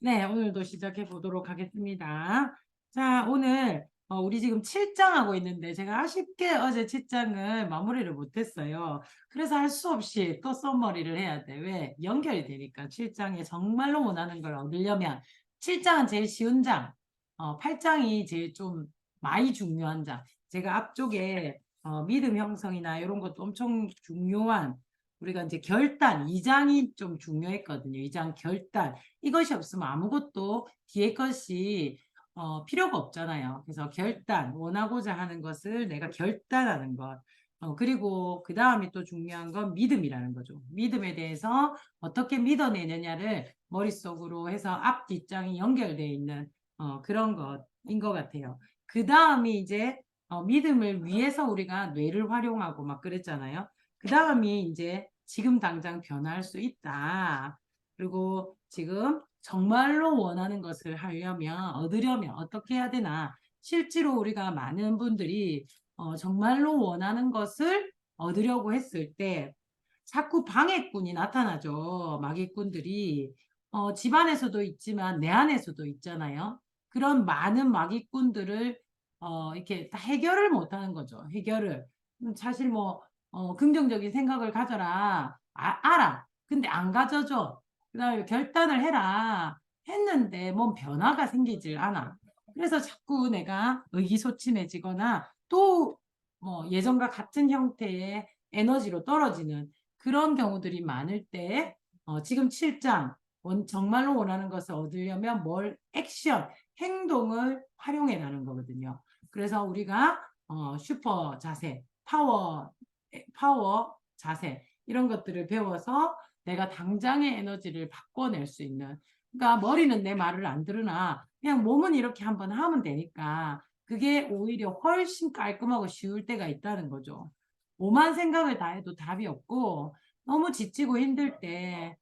네, 오늘도 시작해 보도록 하겠습니다. 자, 오늘 우리 지금 7장 하고 있는데 제가 아쉽게 어제 7장을 마무리를 못했어요. 그래서 할 수 없이 또 썸머리를 해야 돼. 왜? 연결이 되니까 7장에 정말로 원하는 걸 얻으려면 7장은 제일 쉬운 장, 8장이 제일 좀 많이 중요한 장. 제가 앞쪽에 믿음 형성이나 이런 것도 엄청 중요한 우리가 이제 결단, 2장이 좀 중요했거든요. 2장 결단. 이것이 없으면 아무것도 뒤에 것이 필요가 없잖아요. 그래서 결단, 원하고자 하는 것을 내가 결단하는 것. 그리고 그 다음에 또 중요한 건 믿음이라는 거죠. 믿음에 대해서 어떻게 믿어내느냐를 머릿속으로 해서 앞, 뒷장이 연결되어 있는 그런 것인 것 같아요. 그 다음이 이제 믿음을 위해서 우리가 뇌를 활용하고 막 그랬잖아요. 그 다음이 이제 지금 당장 변할 수 있다. 그리고 지금 정말로 원하는 것을 하려면, 얻으려면 어떻게 해야 되나. 실제로 우리가 많은 분들이 정말로 원하는 것을 얻으려고 했을 때 자꾸 방해꾼이 나타나죠. 마귀꾼들이. 집안에서도 있지만 내 안에서도 있잖아요. 그런 많은 마귀꾼들을 이렇게 다 해결을 못하는 거죠. 해결을. 사실 뭐 긍정적인 생각을 가져라. 알아. 근데 안 가져줘. 그다음에 결단을 해라. 했는데 뭔 변화가 생기질 않아. 그래서 자꾸 내가 의기소침해지거나 또 뭐 예전과 같은 형태의 에너지로 떨어지는 그런 경우들이 많을 때 지금 7장 정말로 원하는 것을 얻으려면 뭘 액션, 행동을 활용해라는 거거든요. 그래서 우리가 슈퍼 자세, 파워 자세 이런 것들을 배워서 내가 당장의 에너지를 바꿔낼 수 있는 그러니까 머리는 내 말을 안 들으나 그냥 몸은 이렇게 한번 하면 되니까 그게 오히려 훨씬 깔끔하고 쉬울 때가 있다는 거죠. 오만 생각을 다 해도 답이 없고 너무 지치고 힘들 때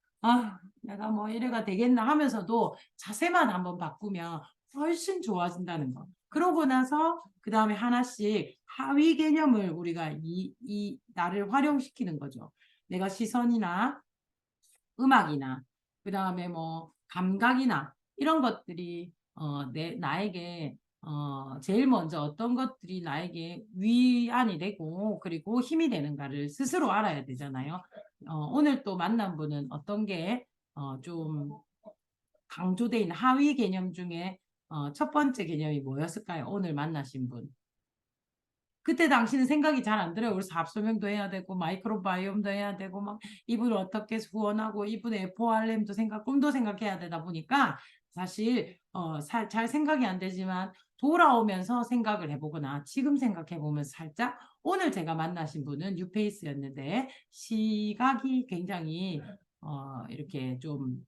내가 뭐 이래가 되겠나 하면서도 자세만 한번 바꾸면 훨씬 좋아진다는 거. 그러고 나서 그 다음에 하나씩 하위 개념을 우리가 나를 활용시키는 거죠. 내가 시선이나 음악이나 그 다음에 뭐 감각이나 이런 것들이 나에게 제일 먼저 어떤 것들이 나에게 위안이 되고 그리고 힘이 되는가를 스스로 알아야 되잖아요. 오늘 또 만난 분은 어떤 게 좀 강조되어 있는 하위 개념 중에 첫 번째 개념이 뭐였을까요? 오늘 만나신 분. 그때 당시는 생각이 잘 안 들어요. 그래서 합소명도 해야 되고 마이크로바이옴도 해야 되고 막 이분을 어떻게 후원하고 이분의 FORM도 꿈도 생각해야 되다 보니까 사실 잘 생각이 안 되지만 돌아오면서 생각을 해보거나 지금 생각해보면 살짝 오늘 제가 만나신 분은 뉴페이스였는데 시각이 굉장히 이렇게 좀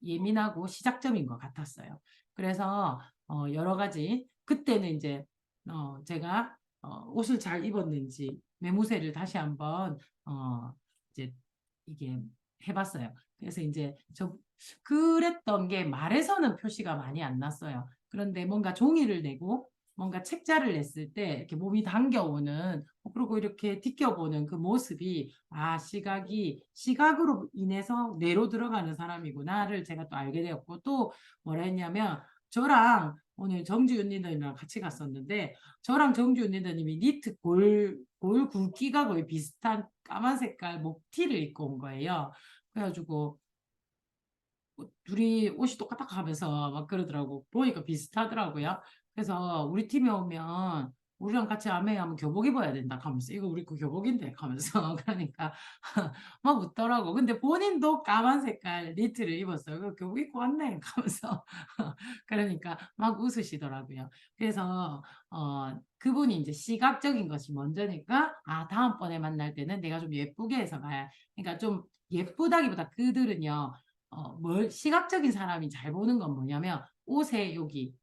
예민하고 시작점인 것 같았어요. 그래서 여러 가지 그때는 이제 제가 옷을 잘 입었는지 매무새를 다시 한번 이제 이게 해봤어요. 그래서 이제 그랬던 게 말에서는 표시가 많이 안 났어요. 그런데 뭔가 종이를 내고 뭔가 책자를 냈을 때 이렇게 몸이 당겨오는 그리고 이렇게 디껴보는 그 모습이 시각으로 인해서 뇌로 들어가는 사람이구나를 제가 또 알게 되었고 또 뭐라 했냐면 저랑 오늘 정지윤 리더님이랑 같이 갔었는데 저랑 정지윤 리더님이 니트 골 굵기가 거의 비슷한 까만 색깔 목티를 입고 온 거예요. 그래가지고 둘이 옷이 똑같다 하면서 막 그러더라고. 보니까 비슷하더라고요. 그래서 우리 팀에 오면 우리랑 같이 아메하면 교복 입어야 된다 하면서 이거 우리 그 교복인데 하면서 그러니까 막 웃더라고. 근데 본인도 까만 색깔 니트를 입었어요. 그 교복 입고 왔네 하면서 그러니까 막 웃으시더라고요. 그래서 그분이 이제 시각적인 것이 먼저니까 다음번에 만날 때는 내가 좀 예쁘게 해서 가야 그러니까 좀 예쁘다기보다 그들은요 뭘 시각적인 사람이 잘 보는 건 뭐냐면 옷에 여기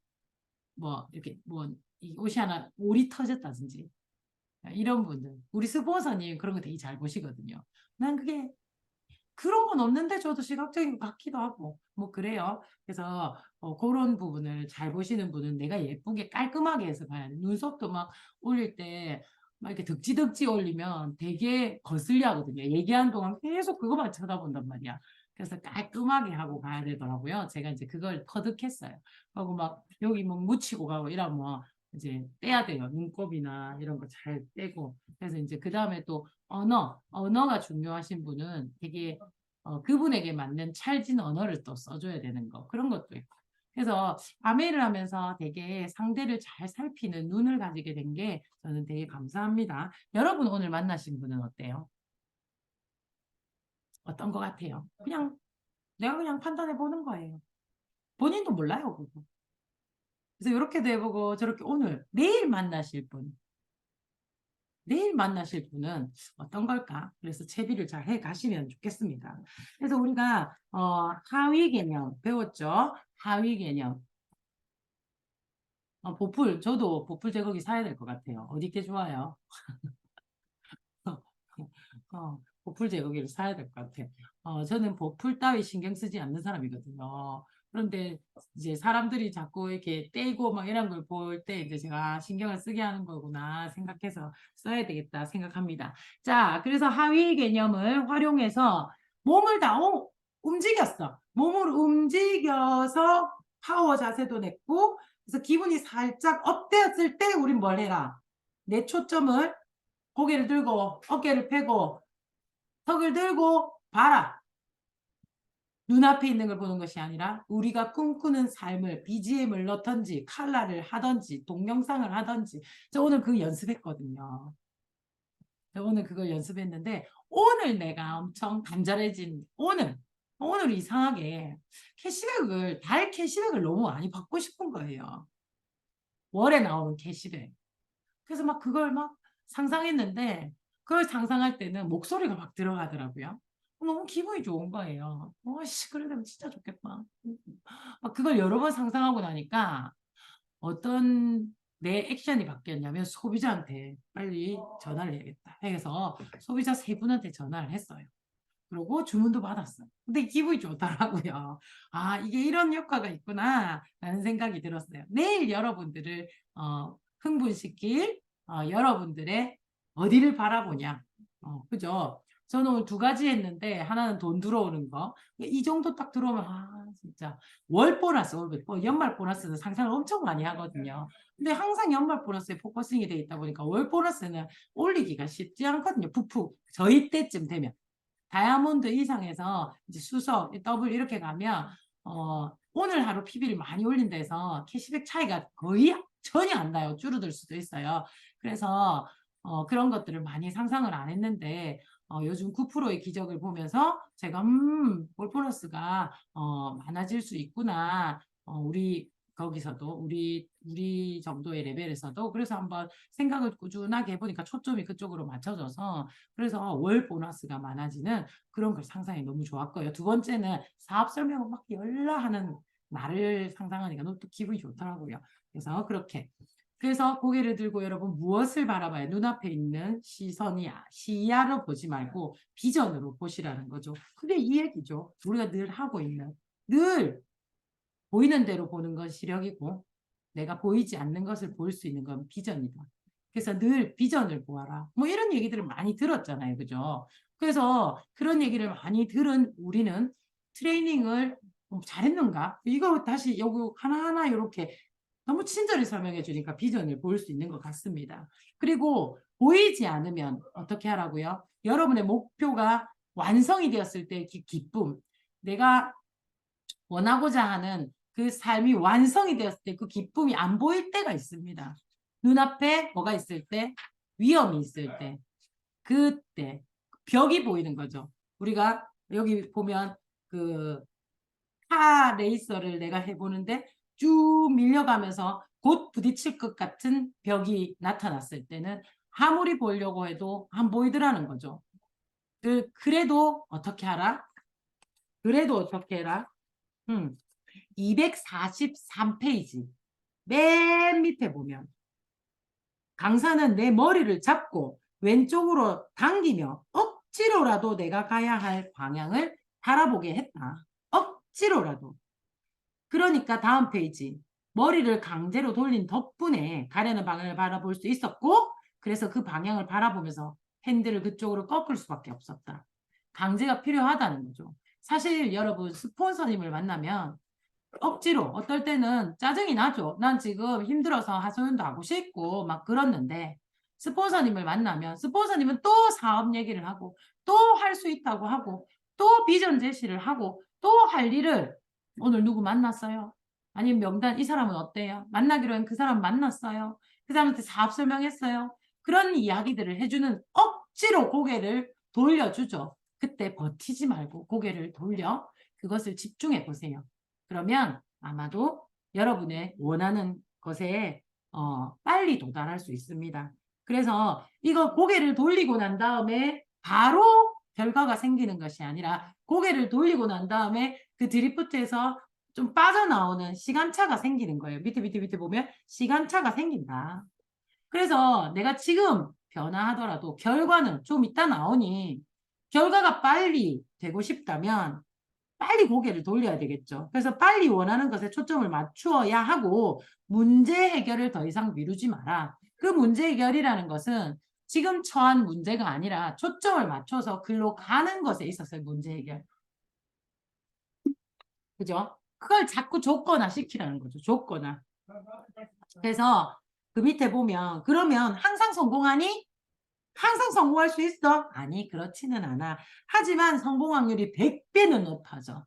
뭐 이렇게 뭐 이 옷이 하나 올이 터졌다든지 이런 분들 우리 스포서님 그런 거 되게 잘 보시거든요. 난 그게 그런 건 없는데 저도 시각적인 것 같기도 하고 뭐 그래요. 그래서 그런 부분을 잘 보시는 분은 내가 예쁘게 깔끔하게 해서 가야 돼. 눈썹도 막 올릴 때 막 이렇게 덕지덕지 올리면 되게 거슬려 하거든요. 얘기하는 동안 계속 그거만 쳐다본단 말이야. 그래서 깔끔하게 하고 가야 되더라고요. 제가 이제 그걸 터득했어요. 하고 막 여기 뭐 묻히고 가고 이러면 이제 떼야 돼요. 눈곱이나 이런 거 잘 떼고. 그래서 이제 그 다음에 또 언어가 중요하신 분은 되게 그분에게 맞는 찰진 언어를 또 써줘야 되는 거. 그런 것도 있고. 그래서 아메이를 하면서 되게 상대를 잘 살피는 눈을 가지게 된 게 저는 되게 감사합니다. 여러분 오늘 만나신 분은 어때요? 어떤 것 같아요? 그냥 내가 그냥 판단해 보는 거예요. 본인도 몰라요, 그거. 그래서 이렇게도 해보고 저렇게 오늘 내일 만나실 분은 어떤 걸까? 그래서 채비를 잘 해 가시면 좋겠습니다. 그래서 우리가 하위 개념 배웠죠? 하위 개념. 저도 보풀 제거기 사야 될 것 같아요. 어디 게 좋아요? 보풀 제거기를 사야 될 것 같아요. 저는 보풀 따위 신경 쓰지 않는 사람이거든요. 그런데 이제 사람들이 자꾸 이렇게 떼고 막 이런 걸 볼 때 이제 제가 신경을 쓰게 하는 거구나 생각해서 써야 되겠다 생각합니다. 자, 그래서 하위 개념을 활용해서 몸을 다 움직였어. 몸을 움직여서 파워 자세도 냈고, 그래서 기분이 살짝 업되었을 때 우린 뭘 해라? 내 초점을 고개를 들고 어깨를 펴고 턱을 들고 봐라. 눈앞에 있는 걸 보는 것이 아니라 우리가 꿈꾸는 삶을 BGM을 넣던지 칼라를 하던지 동영상을 하던지 저 오늘 그 연습했거든요. 저 오늘 그걸 연습했는데 오늘 내가 엄청 간절해진 오늘 이상하게 달 캐시백을 너무 많이 받고 싶은 거예요. 월에 나오는 캐시백. 그래서 막 그걸 막 상상했는데 그걸 상상할 때는 목소리가 막 들어가더라고요. 너무 기분이 좋은 거예요. 씨, 그래 되면 진짜 좋겠다. 막 그걸 여러 번 상상하고 나니까 어떤 내 액션이 바뀌었냐면 소비자한테 빨리 전화를 해야겠다 해서 소비자 세 분한테 전화를 했어요. 그리고 주문도 받았어요. 근데 기분이 좋더라고요. 아, 이게 이런 효과가 있구나 라는 생각이 들었어요. 내일 여러분들을 흥분시킬 여러분들의 어디를 바라보냐. 그죠? 저는 오늘 두 가지 했는데 하나는 돈 들어오는 거. 이 정도 딱 들어오면 진짜 월 보너스, 연말 보너스는 상상을 엄청 많이 하거든요. 근데 항상 연말 보너스에 포커싱이 돼 있다 보니까 월 보너스는 올리기가 쉽지 않거든요. 푹푹 저희 때쯤 되면. 다이아몬드 이상에서 이제 수석, 더블 이렇게 가면 오늘 하루 PB를 많이 올린다 해서 캐시백 차이가 거의 전혀 안 나요. 줄어들 수도 있어요. 그래서 그런 것들을 많이 상상을 안 했는데 요즘 9%의 기적을 보면서 제가 볼보너스가 많아질 수 있구나. 우리 거기서도 우리 정도의 레벨에서도 그래서 한번 생각을 꾸준하게 해보니까 초점이 그쪽으로 맞춰져서 그래서 월 보너스가 많아지는 그런 걸 상상이 너무 좋았고요. 두 번째는 사업 설명을 막 열라 하는 날을 상상하니까 너무 또 기분이 좋더라고요. 그래서 그렇게 그래서 고개를 들고 여러분 무엇을 바라봐요? 눈앞에 있는 시야로 보지 말고 비전으로 보시라는 거죠. 그게 이 얘기죠. 우리가 늘 하고 있는 늘 보이는 대로 보는 건 시력이고 내가 보이지 않는 것을 볼 수 있는 건 비전이다. 그래서 늘 비전을 보아라. 뭐 이런 얘기들을 많이 들었잖아요. 그죠? 그래서 그런 얘기를 많이 들은 우리는 트레이닝을 잘했는가? 이거 다시 여기 하나하나 이렇게 너무 친절히 설명해 주니까 비전을 볼 수 있는 것 같습니다. 그리고 보이지 않으면 어떻게 하라고요? 여러분의 목표가 완성이 되었을 때 기쁨, 내가 원하고자 하는 그 삶이 완성이 되었을 때 그 기쁨이 안 보일 때가 있습니다. 눈앞에 뭐가 있을 때, 위험이 있을 때, 그때 벽이 보이는 거죠. 우리가 여기 보면 그 카 레이서를 내가 해보는데 쭉 밀려가면서 곧 부딪힐 것 같은 벽이 나타났을 때는 아무리 보려고 해도 안 보이더라는 거죠. 그래도 어떻게 하라? 그래도 어떻게 해라? 243페이지 맨 밑에 보면 강사는 내 머리를 잡고 왼쪽으로 당기며 억지로라도 내가 가야 할 방향을 바라보게 했다. 억지로라도. 그러니까 다음 페이지 머리를 강제로 돌린 덕분에 가려는 방향을 바라볼 수 있었고 그래서 그 방향을 바라보면서 핸들을 그쪽으로 꺾을 수밖에 없었다. 강제가 필요하다는 거죠. 사실 여러분 스폰서님을 만나면 억지로 어떨 때는 짜증이 나죠. 난 지금 힘들어서 하소연도 하고 싶고 막 그렇는데 스폰서님을 만나면 스폰서님은 또 사업 얘기를 하고 또 할 수 있다고 하고 또 비전 제시를 하고 또 할 일을 오늘 누구 만났어요? 아니면 명단 이 사람은 어때요? 만나기로 한 그 사람 만났어요? 그 사람한테 사업 설명했어요? 그런 이야기들을 해주는 억지로 고개를 돌려주죠. 그때 버티지 말고 고개를 돌려 그것을 집중해 보세요. 그러면 아마도 여러분의 원하는 것에 빨리 도달할 수 있습니다. 그래서 이거 고개를 돌리고 난 다음에 바로 결과가 생기는 것이 아니라 고개를 돌리고 난 다음에 그 드리프트에서 좀 빠져나오는 시간차가 생기는 거예요. 밑에 보면 시간차가 생긴다. 그래서 내가 지금 변화하더라도 결과는 좀 이따 나오니 결과가 빨리 되고 싶다면 빨리 고개를 돌려야 되겠죠. 그래서 빨리 원하는 것에 초점을 맞추어야 하고 문제 해결을 더 이상 미루지 마라. 그 문제 해결이라는 것은 지금 처한 문제가 아니라 초점을 맞춰서 글로 가는 것에 있어서의 문제 해결. 그죠? 그걸 자꾸 줬거나 시키라는 거죠. 줬거나. 그래서 그 밑에 보면 그러면 항상 성공하니? 항상 성공할 수 있어? 아니, 그렇지는 않아. 하지만 성공 확률이 100배는 높아져.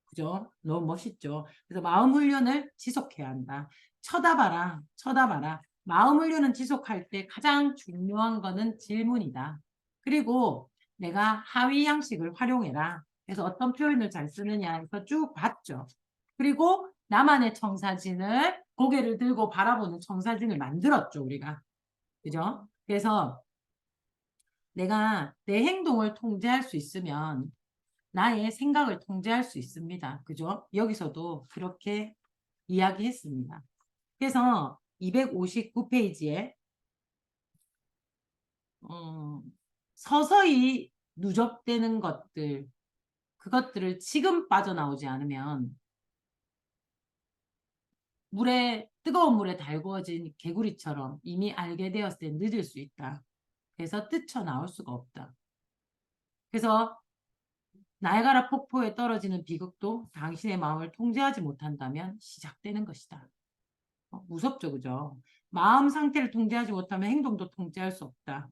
그죠? 너무 멋있죠? 그래서 마음 훈련을 지속해야 한다. 쳐다봐라, 쳐다봐라. 마음 훈련은 지속할 때 가장 중요한 거는 질문이다. 그리고 내가 하위 양식을 활용해라. 그래서 어떤 표현을 잘 쓰느냐 해서 쭉 봤죠. 그리고 나만의 청사진을 고개를 들고 바라보는 청사진을 만들었죠, 우리가. 그죠? 그래서 내가 내 행동을 통제할 수 있으면 나의 생각을 통제할 수 있습니다. 그죠? 여기서도 그렇게 이야기했습니다. 그래서 259페이지에 서서히 누적되는 것들, 그것들을 지금 빠져나오지 않으면 뜨거운 물에 달구어진 개구리처럼 이미 알게 되었을 때 늦을 수 있다. 그래서 뛰쳐나올 수가 없다. 그래서 나이아가라 폭포에 떨어지는 비극도 당신의 마음을 통제하지 못한다면 시작되는 것이다. 무섭죠, 그죠? 마음 상태를 통제하지 못하면 행동도 통제할 수 없다.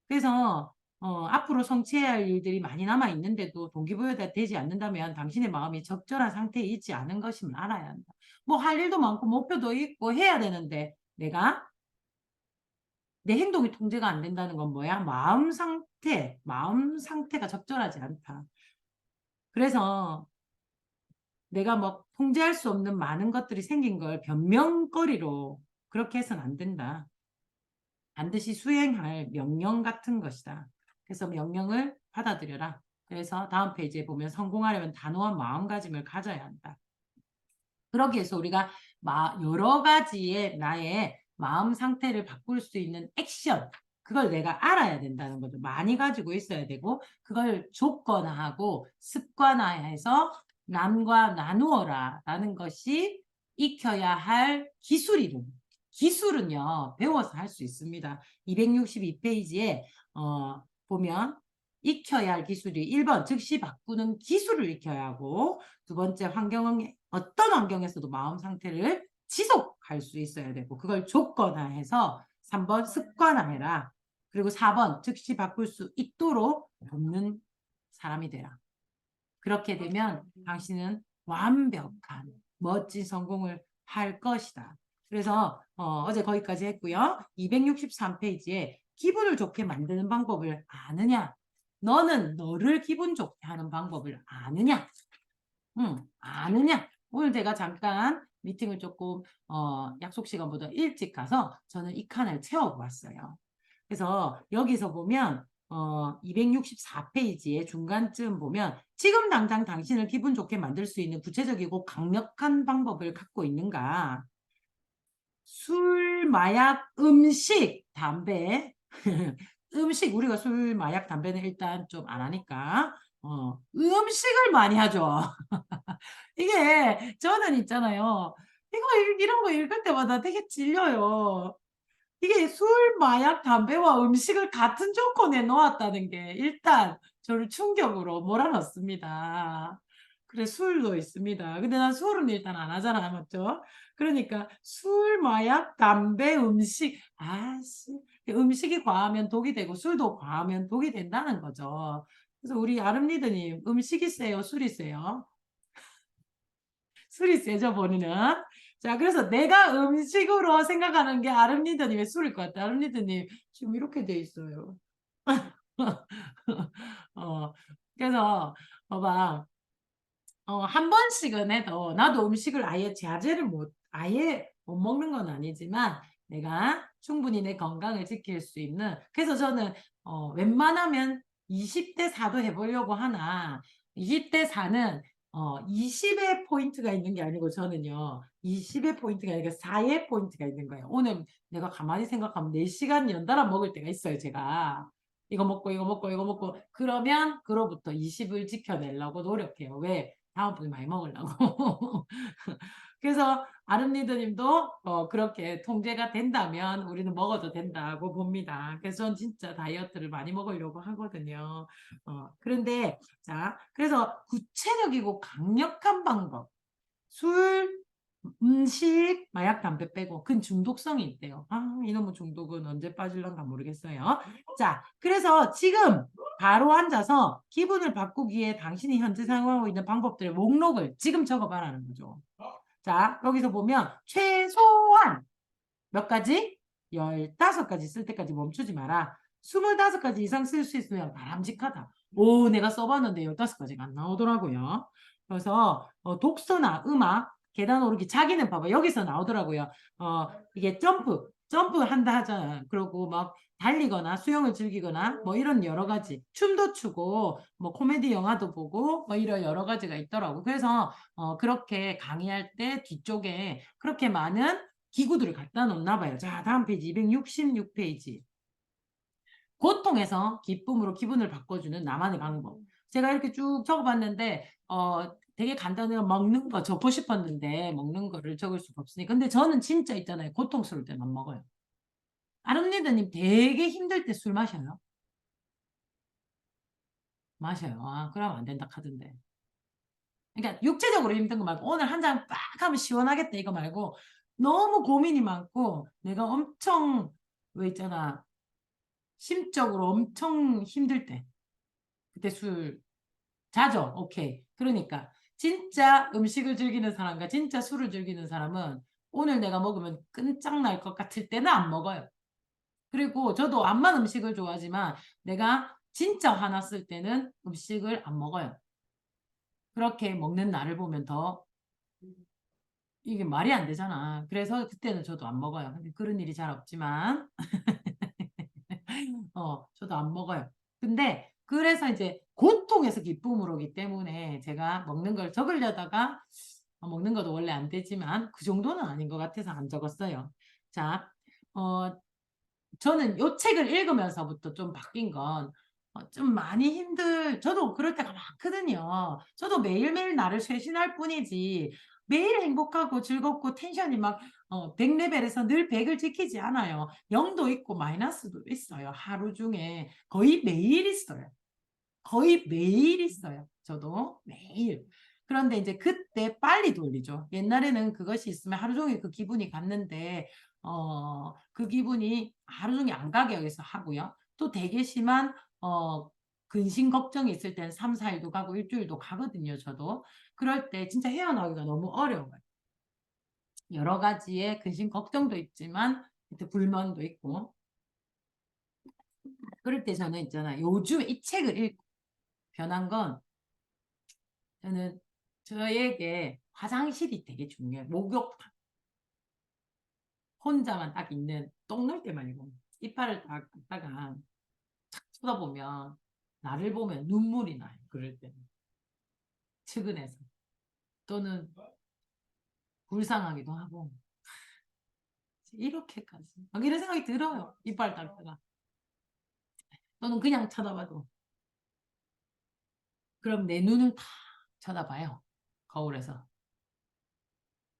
그래서 앞으로 성취해야 할 일들이 많이 남아 있는데도 동기부여가 되지 않는다면 당신의 마음이 적절한 상태에 있지 않은 것임을 알아야 한다. 뭐 할 일도 많고 목표도 있고 해야 되는데 내가 내 행동이 통제가 안 된다는 건 뭐야? 마음 상태가 적절하지 않다. 그래서 내가 뭐 통제할 수 없는 많은 것들이 생긴 걸 변명거리로 그렇게 해서는 안 된다. 반드시 수행할 명령 같은 것이다. 그래서 명령을 받아들여라. 그래서 다음 페이지에 보면 성공하려면 단호한 마음가짐을 가져야 한다. 그러기 위해서 우리가 여러 가지의 나의 마음 상태를 바꿀 수 있는 액션, 그걸 내가 알아야 된다는 거죠. 많이 가지고 있어야 되고 그걸 조건화하고 습관화해서 남과 나누어라 라는 것이 익혀야 할 기술이죠. 기술은요 배워서 할 수 있습니다. 262페이지에 보면 익혀야 할 기술이 1번 즉시 바꾸는 기술을 익혀야 하고 두 번째 어떤 환경에서도 마음 상태를 지속할 수 있어야 되고 그걸 조건화해서 3번 습관화해라. 그리고 4번 즉시 바꿀 수 있도록 돕는 사람이 되라. 그렇게 되면 당신은 완벽한 멋진 성공을 할 것이다. 그래서 어제 거기까지 했고요. 263페이지에 기분을 좋게 만드는 방법을 아느냐? 너는 너를 기분 좋게 하는 방법을 아느냐? 아느냐? 오늘 제가 잠깐 미팅을 조금 약속 시간보다 일찍 가서 저는 이 칸을 채워봤어요. 그래서 여기서 보면 264페이지의 중간쯤 보면 지금 당장 당신을 기분 좋게 만들 수 있는 구체적이고 강력한 방법을 갖고 있는가? 술, 마약, 음식, 담배. 음식, 우리가 술, 마약, 담배는 일단 좀 안 하니까 음식을 많이 하죠. 이게 저는 있잖아요. 이런 거 읽을 때마다 되게 질려요. 이게 술, 마약, 담배와 음식을 같은 조건에 놓았다는 게 일단 저를 충격으로 몰아넣습니다. 그래, 술도 있습니다. 근데 난 술은 일단 안 하잖아, 맞죠? 그러니까 술, 마약, 담배, 음식, 아씨, 음식이 과하면 독이 되고 술도 과하면 독이 된다는 거죠. 그래서 우리 아름 리더님, 음식이 세요, 술이 세요? 술이 세죠, 본인은? 자, 그래서 내가 음식으로 생각하는 게 아름 리더님의 술일 것 같아. 아름 리더님, 지금 이렇게 돼 있어요. 어, 그래서, 봐봐. 한 번씩은 해도, 나도 음식을 아예 자제를 아예 못 먹는 건 아니지만, 내가 충분히 내 건강을 지킬 수 있는, 그래서 저는, 웬만하면 20대 4도 해보려고 하나, 20대 4는, 20의 포인트가 있는 게 아니고, 저는요, 20의 포인트가 아니라 4의 포인트가 있는 거예요. 오늘 내가 가만히 생각하면 4시간 연달아 먹을 때가 있어요, 제가. 이거 먹고, 이거 먹고, 이거 먹고. 그러면, 그로부터 20을 지켜내려고 노력해요. 왜? 다음번에 많이 먹으려고. 그래서 아름 리더님도 그렇게 통제가 된다면 우리는 먹어도 된다고 봅니다. 그래서 전 진짜 다이어트를 많이 먹으려고 하거든요. 그런데 자, 그래서 구체적이고 강력한 방법. 술, 음식, 마약, 담배 빼고 그 중독성이 있대요. 아, 이놈의 중독은 언제 빠질런가 모르겠어요. 자, 그래서 지금 바로 앉아서 기분을 바꾸기 위해 당신이 현재 사용하고 있는 방법들의 목록을 지금 적어봐라는 거죠. 자, 여기서 보면 최소한 몇 가지? 15가지 쓸 때까지 멈추지 마라. 25가지 이상 쓸 수 있으면 바람직하다. 오, 내가 써봤는데 15가지가 안 나오더라고요. 그래서 독서나 음악, 계단 오르기, 자기는 봐봐. 여기서 나오더라고요. 이게 점프 한다 하잖아요. 그리고 막 달리거나 수영을 즐기거나 뭐 이런 여러 가지. 춤도 추고 뭐 코미디 영화도 보고 뭐 이런 여러 가지가 있더라고. 그래서 그렇게 강의할 때 뒤쪽에 그렇게 많은 기구들을 갖다 놓나 봐요. 자, 다음 페이지 266페이지. 고통에서 기쁨으로 기분을 바꿔주는 나만의 방법. 제가 이렇게 쭉 적어봤는데 되게 간단해요. 먹는 거 적고 싶었는데 먹는 거를 적을 수가 없으니. 근데 저는 진짜 있잖아요. 고통스러울 때만 먹어요. 아름리더님 되게 힘들 때 술 마셔요? 마셔요. 아, 그러면 안 된다 카던데. 그러니까 육체적으로 힘든 거 말고 오늘 한 잔 빡 하면 시원하겠다 이거 말고 너무 고민이 많고 내가 엄청 왜 있잖아 심적으로 엄청 힘들 때 그때 술 자죠. 오케이. 그러니까 진짜 음식을 즐기는 사람과 진짜 술을 즐기는 사람은 오늘 내가 먹으면 끈짝날 것 같을 때는 안 먹어요. 그리고 저도 암만 음식을 좋아하지만 내가 진짜 화났을 때는 음식을 안 먹어요. 그렇게 먹는 나를 보면 더 이게 말이 안 되잖아. 그래서 그때는 저도 안 먹어요. 근데 그런 일이 잘 없지만, 저도 안 먹어요. 근데 그래서 이제 고통에서 기쁨으로 오기 때문에 제가 먹는 걸 적으려다가 먹는 것도 원래 안 되지만 그 정도는 아닌 것 같아서 안 적었어요. 자, 어, 저는 요 책을 읽으면서부터 좀 바뀐 건 좀 많이 저도 그럴 때가 많거든요. 저도 매일매일 나를 쇄신할 뿐이지 매일 행복하고 즐겁고 텐션이 막 100레벨에서 늘 100을 지키지 않아요. 0도 있고 마이너스도 있어요. 하루 중에 거의 매일 있어요. 거의 매일 있어요. 저도 매일. 그런데 이제 그때 빨리 돌리죠. 옛날에는 그것이 있으면 하루 종일 그 기분이 갔는데, 그 기분이 하루 종일 안 가게 위해서 하고요. 또 되게 심한, 근심 걱정이 있을 때는 3, 4일도 가고 일주일도 가거든요. 저도. 그럴 때 진짜 헤어나오기가 너무 어려워요. 여러 가지의 근심 걱정도 있지만, 불만도 있고. 그럴 때 저는 있잖아요. 요즘에 이 책을 읽고 변한 건 저는 저에게 화장실이 되게 중요해요. 목욕탕. 혼자만 딱 있는 똥 날 때 말고 이빨을 딱 닦다가 착 쳐다보면 나를 보면 눈물이 나요. 그럴 때는. 측은해서. 또는 불쌍하기도 하고 이렇게까지. 막 이런 생각이 들어요. 이빨 닦다가. 또는 그냥 쳐다봐도. 그럼 내 눈을 다 쳐다봐요. 거울에서.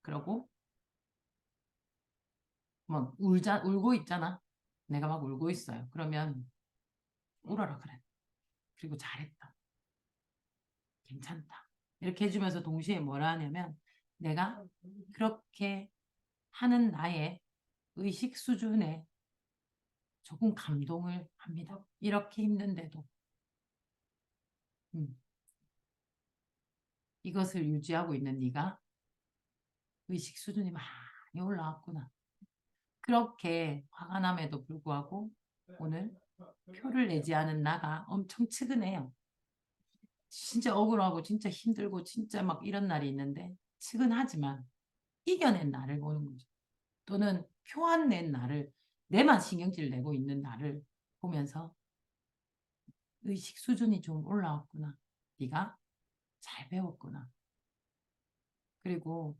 그러고 뭐 울고 있잖아. 내가 막 울고 있어요. 그러면 울어라 그래. 그리고 잘했다. 괜찮다. 이렇게 해주면서 동시에 뭐라 하냐면 내가 그렇게 하는 나의 의식 수준에 조금 감동을 합니다. 이렇게 힘든데도 음, 이것을 유지하고 있는 네가 의식 수준이 많이 올라왔구나. 그렇게 화가 남에도 불구하고 오늘 표를 내지 않은 나가 엄청 측은해요. 진짜 억울하고 진짜 힘들고 진짜 막 이런 날이 있는데 측은하지만 이겨낸 나를 보는 거죠. 또는 표 안 낸 나를 내만 신경질 내고 있는 나를 보면서 의식 수준이 좀 올라왔구나. 네가 잘 배웠구나. 그리고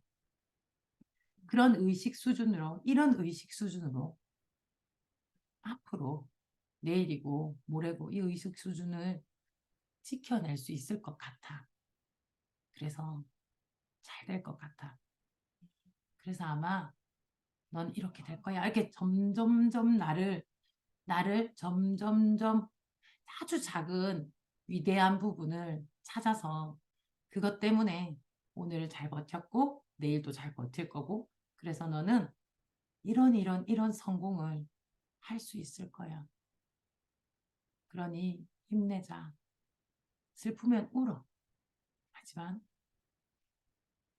그런 의식 수준으로 이런 의식 수준으로 앞으로 내일이고 모레고 이 의식 수준을 지켜낼 수 있을 것 같아. 그래서 잘 될 것 같아. 그래서 아마 넌 이렇게 될 거야. 이렇게 점점점 나를 점점점 아주 작은 위대한 부분을 찾아서 그것 때문에 오늘 잘 버텼고 내일도 잘 버틸 거고 그래서 너는 이런 성공을 할 수 있을 거야. 그러니 힘내자. 슬프면 울어. 하지만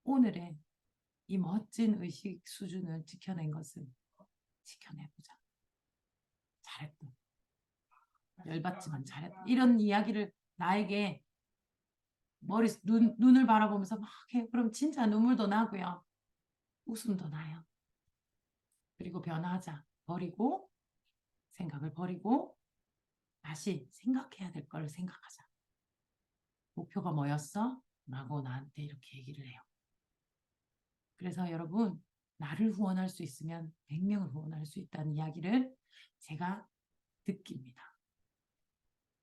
오늘의 이 멋진 의식 수준을 지켜낸 것을 지켜내보자. 잘했다. 열받지만 잘했다. 이런 이야기를 나에게 눈을 바라보면서 막 해. 그럼 진짜 눈물도 나고요. 웃음도 나요. 그리고 변화하자. 버리고, 생각을 버리고, 다시 생각해야 될 걸 생각하자. 목표가 뭐였어? 라고 나한테 이렇게 얘기를 해요. 그래서 여러분, 나를 후원할 수 있으면 100명을 후원할 수 있다는 이야기를 제가 느낍니다.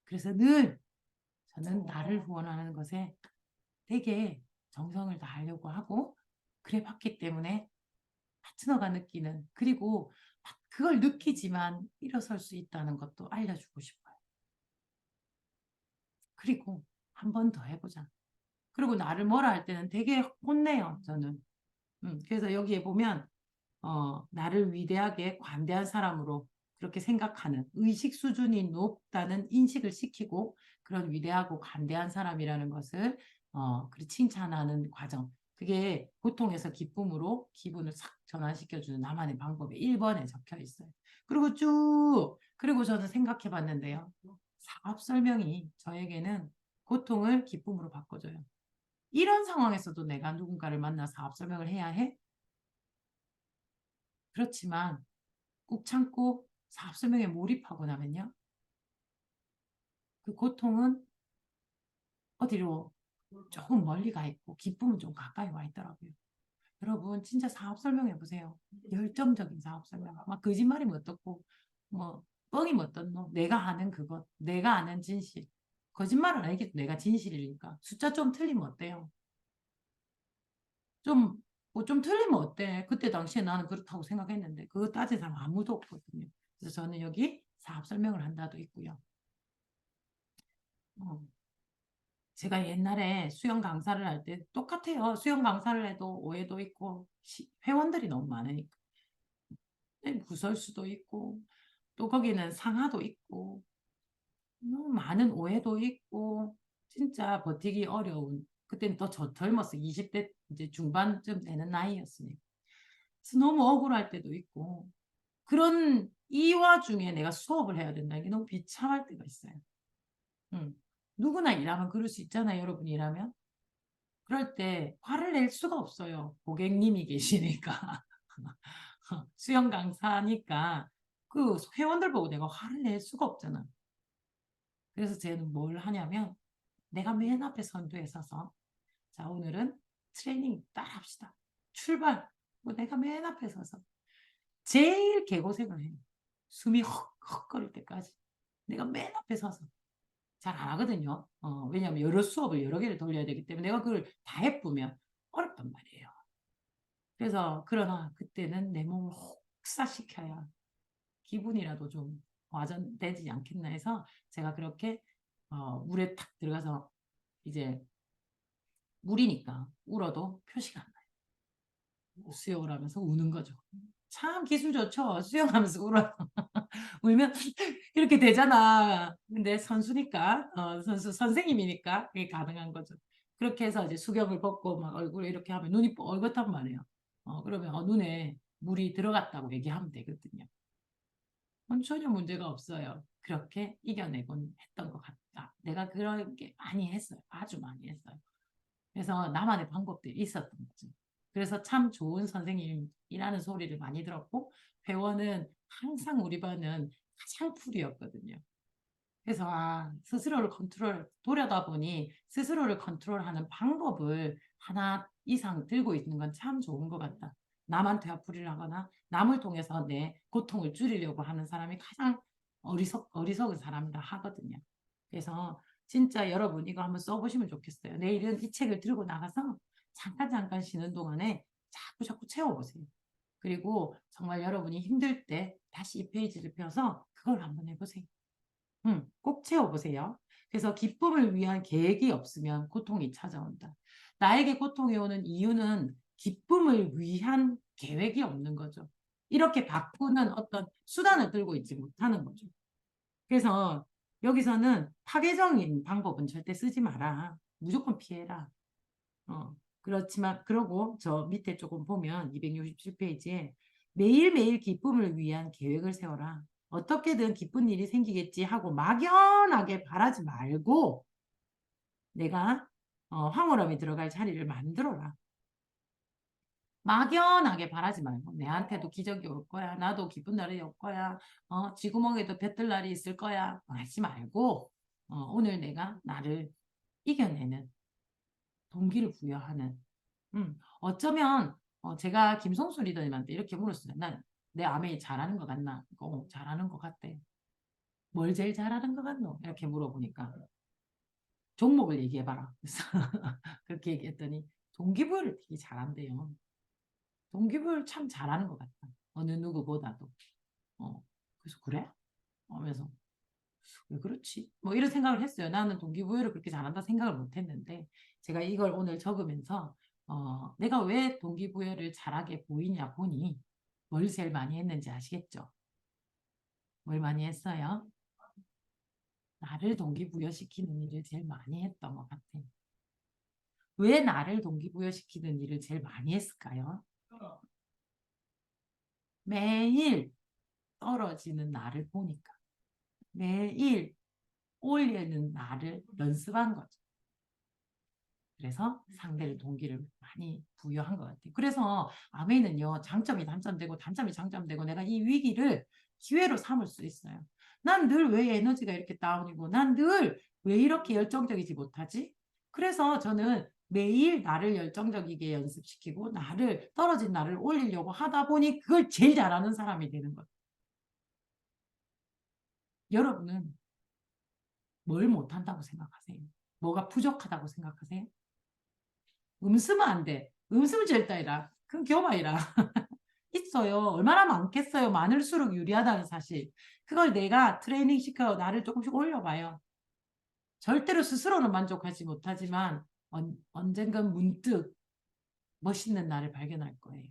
그래서 늘 저는 나를 후원하는 것에 되게 정성을 다하려고 하고 그래 봤기 때문에 파트너가 느끼는 그리고 그걸 느끼지만 일어설 수 있다는 것도 알려주고 싶어요. 그리고 한 번 더 해보자. 그리고 나를 뭐라 할 때는 되게 혼내요, 저는. 그래서 여기에 보면 나를 위대하게 관대한 사람으로 그렇게 생각하는 의식 수준이 높다는 인식을 시키고 그런 위대하고 관대한 사람이라는 것을 그리 칭찬하는 과정. 그게 고통에서 기쁨으로 기분을 싹 전환시켜주는 나만의 방법이 1번에 적혀 있어요. 그리고 그리고 저는 생각해 봤는데요. 사업 설명이 저에게는 고통을 기쁨으로 바꿔줘요. 이런 상황에서도 내가 누군가를 만나 사업 설명을 해야 해? 그렇지만 꾹 참고 사업 설명에 몰입하고 나면요. 그 고통은 어디로 조금 멀리 가 있고 기쁨은 좀 가까이 와 있더라고요. 여러분 진짜 사업 설명해 보세요. 열정적인 사업 설명. 막 거짓말이면 어떻고 뭐 뻥이면 어떻노. 내가 아는 그것. 내가 아는 진실. 거짓말은 아니겠죠. 내가 진실이니까. 숫자 좀 틀리면 어때요? 좀, 뭐 좀 틀리면 어때? 그때 당시에 나는 그렇다고 생각했는데, 그거 따진 사람 아무도 없거든요. 그래서 저는 여기 사업 설명을 한다도 있고요. 어, 제가 옛날에 수영 강사를 할 때 똑같아요. 수영 강사를 해도 오해도 있고, 회원들이 너무 많으니까. 구설수도 있고, 또 거기는 상하도 있고, 너무 많은 오해도 있고, 진짜 버티기 어려운, 그때는 또 저 젊었어. 20대 이제 중반쯤 되는 나이였으니까. 그래서 너무 억울할 때도 있고, 그런 이 와중에 내가 수업을 해야 된다는 게 너무 비참할 때가 있어요. 음. 누구나 일하면 그럴 수 있잖아요, 여러분 일하면. 그럴 때 화를 낼 수가 없어요. 고객님이 계시니까. 수영 강사니까 그 회원들 보고 내가 화를 낼 수가 없잖아. 그래서 쟤는 뭘 하냐면 내가 맨 앞에 선두에 서서 자, 오늘은 트레이닝 따라 합시다. 출발. 뭐 내가 맨 앞에 서서 제일 개고생을 해요. 숨이 헉헉거릴 때까지. 내가 맨 앞에 서서. 잘 안 하거든요. 왜냐하면 여러 수업을 여러 개를 돌려야 되기 때문에 내가 그걸 다 해보면 어렵단 말이에요. 그래서 그러나 그때는 내 몸을 혹사시켜야 기분이라도 좀 와전되지 않겠나 해서 제가 그렇게 물에 탁 들어가서 이제 물이니까 울어도 표시가 안 나요. 수영을 하면서 우는 거죠. 참 기술 좋죠. 수영하면서 울어. 울면 이렇게 되잖아. 근데 선수니까, 선생님이니까 그게 가능한 거죠. 그렇게 해서 이제 수경을 벗고 막 얼굴에 이렇게 하면 눈이 뻘겋단 말이에요. 그러면 눈에 물이 들어갔다고 얘기하면 되거든요. 전혀 문제가 없어요. 그렇게 이겨내곤 했던 것 같다. 내가 그렇게 많이 했어요. 아주 많이 했어요. 그래서 나만의 방법들이 있었던 거죠. 그래서 참 좋은 선생님이라는 소리를 많이 들었고, 회원은 항상 우리 반은 가장 풀이었거든요. 그래서 스스로를 컨트롤, 돌아다 보니 스스로를 컨트롤하는 방법을 하나 이상 들고 있는 건 참 좋은 것 같다. 남한테 화풀이를 하거나 남을 통해서 내 고통을 줄이려고 하는 사람이 가장 어리석은 사람이라 하거든요. 그래서 진짜 여러분 이거 한번 써보시면 좋겠어요. 내일은 이 책을 들고 나가서 잠깐 쉬는 동안에 자꾸 채워보세요. 그리고 정말 여러분이 힘들 때 다시 이 페이지를 펴서 그걸 한번 해보세요. 꼭 채워보세요. 그래서 기쁨을 위한 계획이 없으면 고통이 찾아온다. 나에게 고통이 오는 이유는 기쁨을 위한 계획이 없는 거죠. 이렇게 바꾸는 어떤 수단을 들고 있지 못하는 거죠. 그래서 여기서는 파괴적인 방법은 절대 쓰지 마라. 무조건 피해라. 그렇지만, 그러고 저 밑에 조금 보면 267페이지에 매일매일 기쁨을 위한 계획을 세워라. 어떻게든 기쁜 일이 생기겠지 하고 막연하게 바라지 말고 내가 황홀함이 들어갈 자리를 만들어라. 막연하게 바라지 말고 내한테도 기적이 올 거야. 나도 기쁜 날이 올 거야. 쥐구멍에도 뱉을 날이 있을 거야. 하지 말고 오늘 내가 나를 이겨내는 동기를 부여하는 어쩌면 제가 김성수 리더님한테 이렇게 물었어요. 난 내 아메이 잘하는 것 같나? 잘하는 것 같대. 뭘 제일 잘하는 것 같노? 이렇게 물어보니까 종목을 얘기해봐라. 그래서 그렇게 얘기했더니 동기부여를 되게 잘한대요. 동기부여를 참 잘하는 것 같다. 어느 누구보다도. 그래서 그래? 하면서 왜 그렇지? 뭐 이런 생각을 했어요. 나는 동기부여를 그렇게 잘한다 생각을 못 했는데 제가 이걸 오늘 적으면서 내가 왜 동기부여를 잘하게 보이냐 보니 뭘 제일 많이 했는지 아시겠죠? 뭘 많이 했어요? 나를 동기부여시키는 일을 제일 많이 했던 것 같아요. 왜 나를 동기부여시키는 일을 제일 많이 했을까요? 매일 떨어지는 나를 보니까. 매일 올리는 나를 연습한 거죠. 그래서 상대를 동기를 많이 부여한 것 같아요. 그래서 아메이는요, 장점이 단점되고 단점이 장점되고 내가 이 위기를 기회로 삼을 수 있어요. 난 늘 왜 에너지가 이렇게 다운이고 난 늘 왜 이렇게 열정적이지 못하지? 그래서 저는 매일 나를 열정적이게 연습시키고 나를 떨어진 나를 올리려고 하다 보니 그걸 제일 잘하는 사람이 되는 거예요. 여러분은 뭘 못한다고 생각하세요? 뭐가 부족하다고 생각하세요? 음쓰면 안 돼. 음쓰면 절대이라. 그건 교마이라. 있어요. 얼마나 많겠어요. 많을수록 유리하다는 사실. 그걸 내가 트레이닝 시켜 나를 조금씩 올려봐요. 절대로 스스로는 만족하지 못하지만 언젠간 문득 멋있는 나를 발견할 거예요.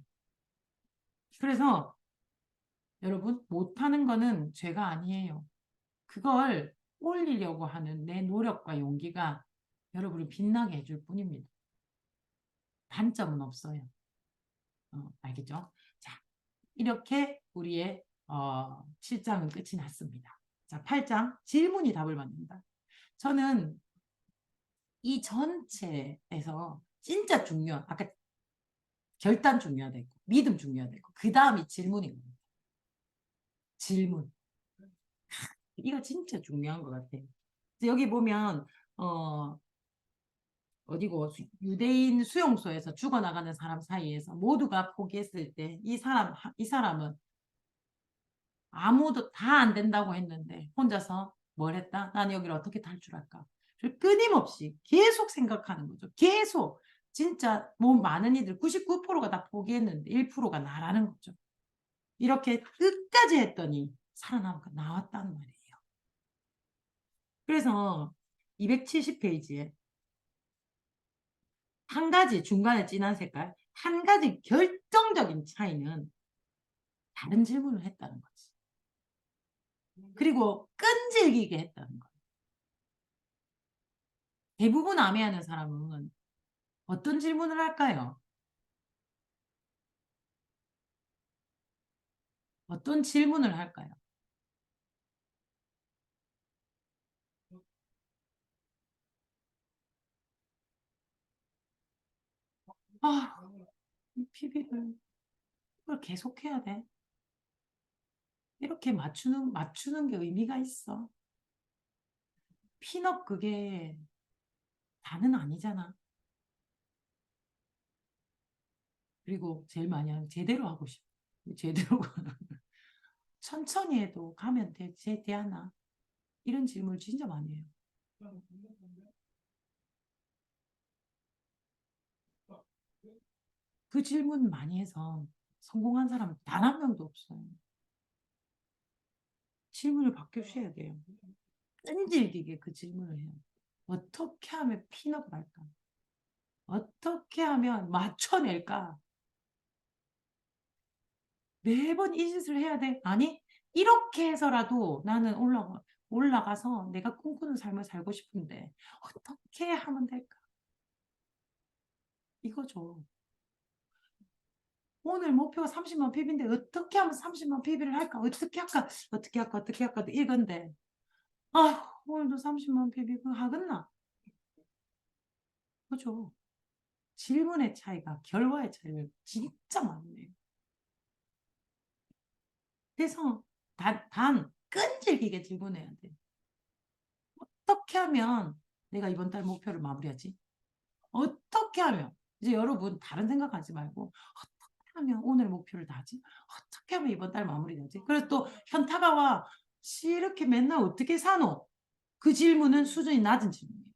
그래서 여러분 못하는 거는 죄가 아니에요. 그걸 올리려고 하는 내 노력과 용기가 여러분을 빛나게 해줄 뿐입니다. 단점은 없어요. 알겠죠? 자, 이렇게 우리의 7장은 끝이 났습니다. 자, 8장 질문이 답을 받는다. 저는 이 전체에서 진짜 아까 결단 중요하다고 믿음 중요하다고 그 다음이 질문인 겁니다. 질문. 이거 진짜 중요한 것 같아요. 여기 보면 어디고 유대인 수용소에서 죽어나가는 사람 사이에서 모두가 포기했을 때 이 사람은 아무도 다 안 된다고 했는데 혼자서 뭘 했다? 나는 여기를 어떻게 탈출할까? 끊임없이 계속 생각하는 거죠. 계속 진짜 뭐 많은 이들 99%가 다 포기했는데 1%가 나라는 거죠. 이렇게 끝까지 했더니 살아남고 나왔다는 말이에요. 그래서 270페이지에 한 가지 중간에 진한 색깔, 한 가지 결정적인 차이는 다른 질문을 했다는 거지. 그리고 끈질기게 했다는 거야. 대부분 암해하는 사람은 어떤 질문을 할까요? 어떤 질문을 할까요? 아, 이 PB를 이걸 계속 해야 돼. 이렇게 맞추는 게 의미가 있어. 핀업 그게 다는 아니잖아. 그리고 제일 많이 하는 제대로 하고 싶어. 제대로 천천히 해도 가면 되나? 이런 질문을 진짜 많이 해요. 그 질문 많이 해서 성공한 사람 단 한 명도 없어요. 질문을 바뀌셔야 돼요. 끈질기게 그 질문을 해요. 어떻게 하면 핀업을 할까? 어떻게 하면 맞춰낼까? 매번 이 짓을 해야 돼? 아니, 이렇게 해서라도 나는 올라가서 내가 꿈꾸는 삶을 살고 싶은데 어떻게 하면 될까? 이거죠. 오늘 목표가 30만 PB인데 어떻게 하면 30만 PB를 할까? 어떻게 할까? 어떻게 할까? 어떻게 할까? 이건데 오늘도 30만 PB 하겠나? 그죠? 질문의 차이가 결과의 차이가 진짜 많네요. 그래서 단 끈질기게 질문해야 돼. 어떻게 하면 내가 이번 달 목표를 마무리하지? 어떻게 하면 이제 여러분 다른 생각하지 말고 어떻게 하면 오늘 목표를 다하지? 어떻게 하면 이번 달 마무리되지? 그래서 또 현타가 와. 이렇게 맨날 어떻게 사노? 그 질문은 수준이 낮은 질문이에요.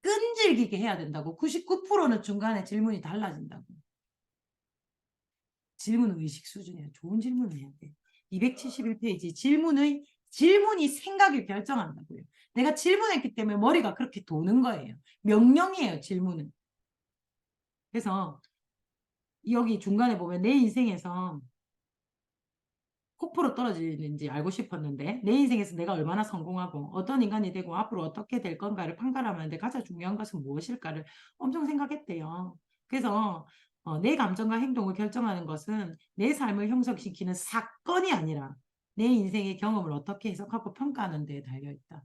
끈질기게 해야 된다고. 99%는 중간에 질문이 달라진다고. 질문 의식 수준이에요. 좋은 질문을 해야 돼. 271페이지 질문이 생각을 결정한다고요. 내가 질문했기 때문에 머리가 그렇게 도는 거예요. 명령이에요, 질문은. 그래서 여기 중간에 보면 내 인생에서 폭포로 떨어지는지 알고 싶었는데 내 인생에서 내가 얼마나 성공하고 어떤 인간이 되고 앞으로 어떻게 될 건가를 판가름하는데 가장 중요한 것은 무엇일까를 엄청 생각했대요. 그래서 내 감정과 행동을 결정하는 것은 내 삶을 형성시키는 사건이 아니라 내 인생의 경험을 어떻게 해석하고 평가하는 데 달려있다.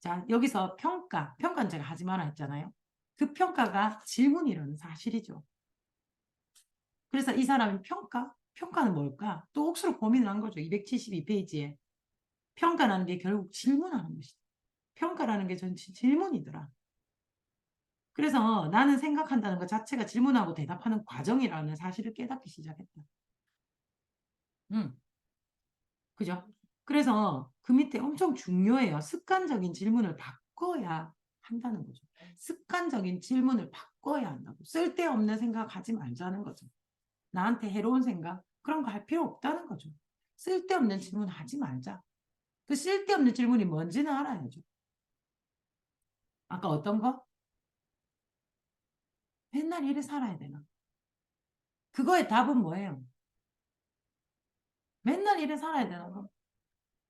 자, 여기서 평가는 제가 하지 마라 했잖아요. 그 평가가 질문이라는 사실이죠. 그래서 이 사람이 평가는 뭘까? 또 억수로 고민을 한 거죠. 272페이지에. 평가라는 게 결국 질문하는 것이다. 평가라는 게 전 질문이더라. 그래서 나는 생각한다는 것 자체가 질문하고 대답하는 과정이라는 사실을 깨닫기 시작했다. 그죠? 그래서 그 밑에 엄청 중요해요. 습관적인 질문을 바꿔야 한다는 거죠. 습관적인 질문을 바꿔야 한다고. 쓸데없는 생각하지 말자는 거죠. 나한테 해로운 생각 그런 거 할 필요 없다는 거죠. 쓸데없는 질문 하지 말자. 그 쓸데없는 질문이 뭔지는 알아야죠. 아까 어떤 거? 맨날 이래 살아야 되나? 그거의 답은 뭐예요? 맨날 이래 살아야 되나?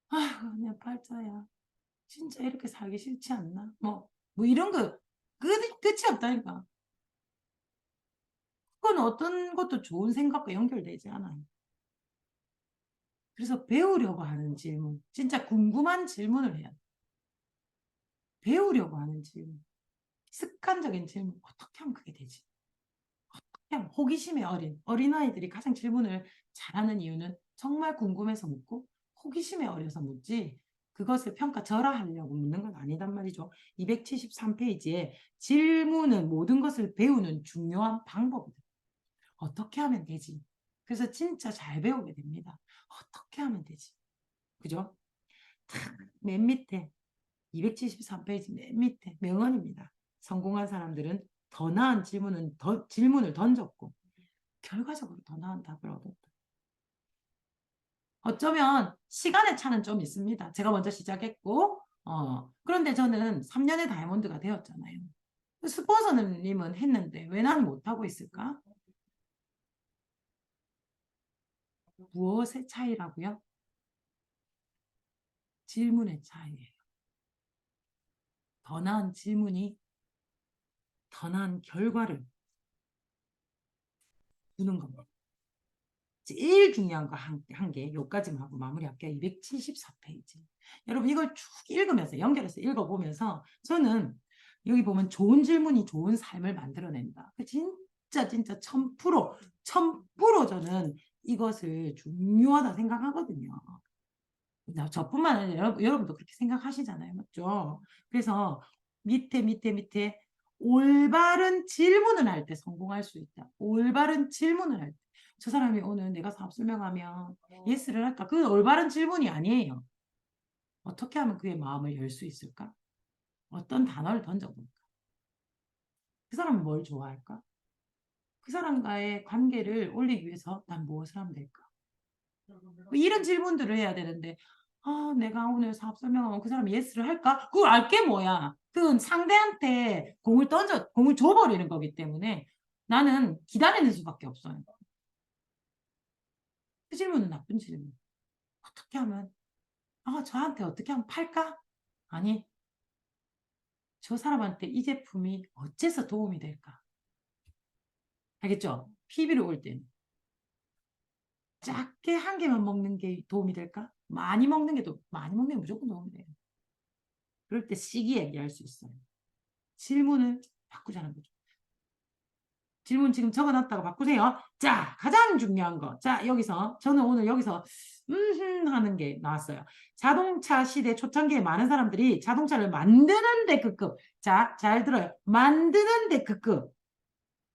아휴, 내 팔자야. 진짜 이렇게 살기 싫지 않나? 뭐 이런 거, 끝이 없다니까. 그건 어떤 것도 좋은 생각과 연결되지 않아요. 그래서 배우려고 하는 질문, 진짜 궁금한 질문을 해야 돼. 배우려고 하는 질문, 습관적인 질문, 어떻게 하면 그게 되지? 그냥 호기심에 어린아이들이 가장 질문을 잘하는 이유는 정말 궁금해서 묻고 호기심에 어려서 묻지 그것을 평가절하하려고 묻는 건 아니단 말이죠. 273페이지에 질문은 모든 것을 배우는 중요한 방법이다. 어떻게 하면 되지? 그래서 진짜 잘 배우게 됩니다. 어떻게 하면 되지? 그죠? 맨 밑에 273페이지 맨 밑에 명언입니다. 성공한 사람들은 더 나은 질문을 던졌고 결과적으로 더 나은 답을 얻었다. 어쩌면 시간의 차는 좀 있습니다. 제가 먼저 시작했고 그런데 저는 3년의 다이아몬드가 되었잖아요. 스폰서님은 했는데 왜 나는 못하고 있을까? 무엇의 차이라고요? 질문의 차이예요. 더 나은 질문이 더 나은 결과를 주는 겁니다. 제일 중요한 거 한 개, 요까지만 하고 마무리할게요. 274페이지. 여러분 이걸 쭉 읽으면서 연결해서 읽어보면서 저는 여기 보면 좋은 질문이 좋은 삶을 만들어낸다. 진짜 1000% 저는 이것을 중요하다 생각하거든요. 저뿐만 아니라 여러분도 그렇게 생각하시잖아요. 맞죠? 그래서 밑에 올바른 질문을 할 때 성공할 수 있다. 올바른 질문을 할 때. 저 사람이 오늘 내가 사업 설명하면 예스를 할까? 그건 올바른 질문이 아니에요. 어떻게 하면 그의 마음을 열 수 있을까? 어떤 단어를 던져볼까? 그 사람은 뭘 좋아할까? 그 사람과의 관계를 올리기 위해서 난 무엇을 하면 될까? 이런 질문들을 해야 되는데, 내가 오늘 사업 설명하면 그 사람이 예스를 할까? 그걸 알게 뭐야? 그건 상대한테 공을 줘버리는 거기 때문에 나는 기다리는 수밖에 없어요. 그 질문은 나쁜 질문. 어떻게 하면, 저한테 어떻게 하면 팔까? 아니, 저 사람한테 이 제품이 어째서 도움이 될까? 알겠죠? PB를 올 때는. 작게 한 개만 먹는 게 도움이 될까? 많이 먹는 게 무조건 도움이 돼요. 그럴 때 시기 얘기할 수 있어요. 질문을 바꾸자는 거죠. 질문 지금 적어놨다가 바꾸세요. 자, 가장 중요한 거. 자, 저는 오늘 여기서, 하는 게 나왔어요. 자동차 시대 초창기에 많은 사람들이 자동차를 만드는 데 급급. 자, 잘 들어요. 만드는 데 급급.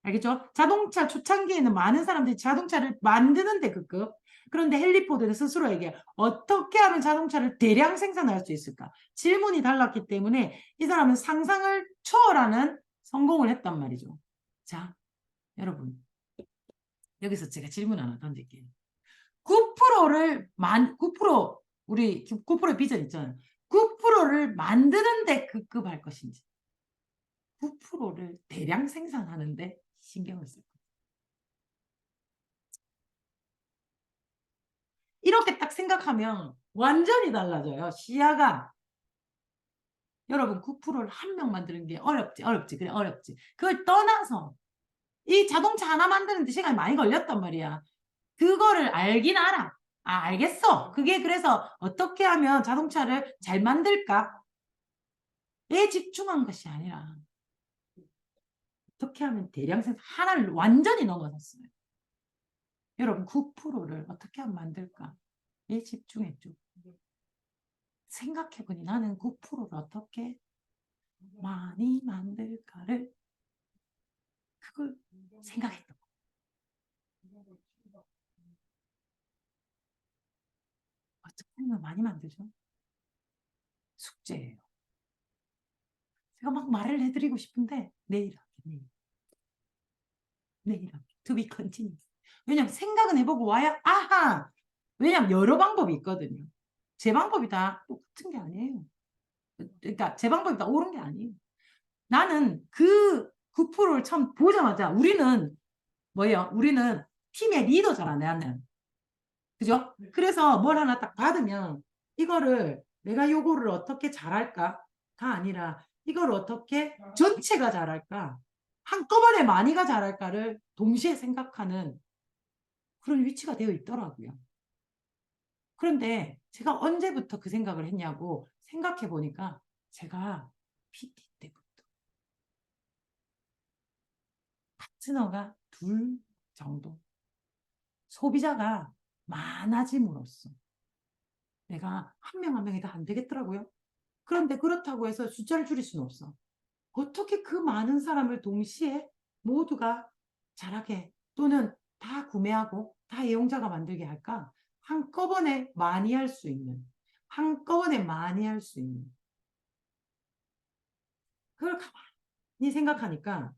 알겠죠? 자동차 초창기에는 많은 사람들이 자동차를 만드는 데 급급. 그런데 헨리 포드는 스스로에게 어떻게 하면 자동차를 대량 생산할 수 있을까? 질문이 달랐기 때문에 이 사람은 상상을 초월하는 성공을 했단 말이죠. 자, 여러분, 여기서 제가 질문 하나 던질게요. 9%, 우리 9%의 비전 있잖아요. 9%를 만드는데 급급할 것인지, 9%를 대량 생산하는데 신경을 쓸 것인지. 이렇게 딱 생각하면 완전히 달라져요. 시야가. 여러분, 9%를 한 명 만드는 게 어렵지. 그래, 어렵지. 그걸 떠나서 이 자동차 하나 만드는데 시간이 많이 걸렸단 말이야. 그거를 알긴 알아. 알겠어. 그게 그래서 어떻게 하면 자동차를 잘 만들까? 에 집중한 것이 아니라 어떻게 하면 대량 생산 하나를 완전히 넘어섰어요. 여러분 9%를 어떻게 하면 만들까? 에 집중했죠. 생각해보니 나는 9%를 어떻게 많이 만들까를 그걸 생각했던 거예요. 어떻게 하면 많이 만들죠? 숙제예요. 제가 막 말을 해드리고 싶은데 내일 할게. 내일 할게. To be continued. 왜냐면 생각은 해보고 와야 아하. 왜냐면 여러 방법이 있거든요. 제 방법이 다 똑같은 게 아니에요. 그러니까 제 방법이 다 옳은 게 아니에요. 나는 그 9%를 처음 보자마자 우리는 뭐예요? 우리는 팀의 리더잖아, 나는. 그죠? 그래서 뭘 하나 딱 받으면 이거를 내가 요거를 어떻게 잘할까가 아니라 이걸 어떻게 전체가 잘할까? 한꺼번에 많이가 잘할까를 동시에 생각하는 그런 위치가 되어 있더라고요. 그런데 제가 언제부터 그 생각을 했냐고 생각해 보니까 제가 PT 때부터 파트너가 둘 정도 소비자가 많아짐으로써 내가 한 명 한 명이 다 안 되겠더라고요. 그런데 그렇다고 해서 숫자를 줄일 수는 없어. 어떻게 그 많은 사람을 동시에 모두가 잘하게 또는 다 구매하고 다 애용자가 만들게 할까? 한꺼번에 많이 할 수 있는 한꺼번에 많이 할 수 있는 그걸 가만히 생각하니까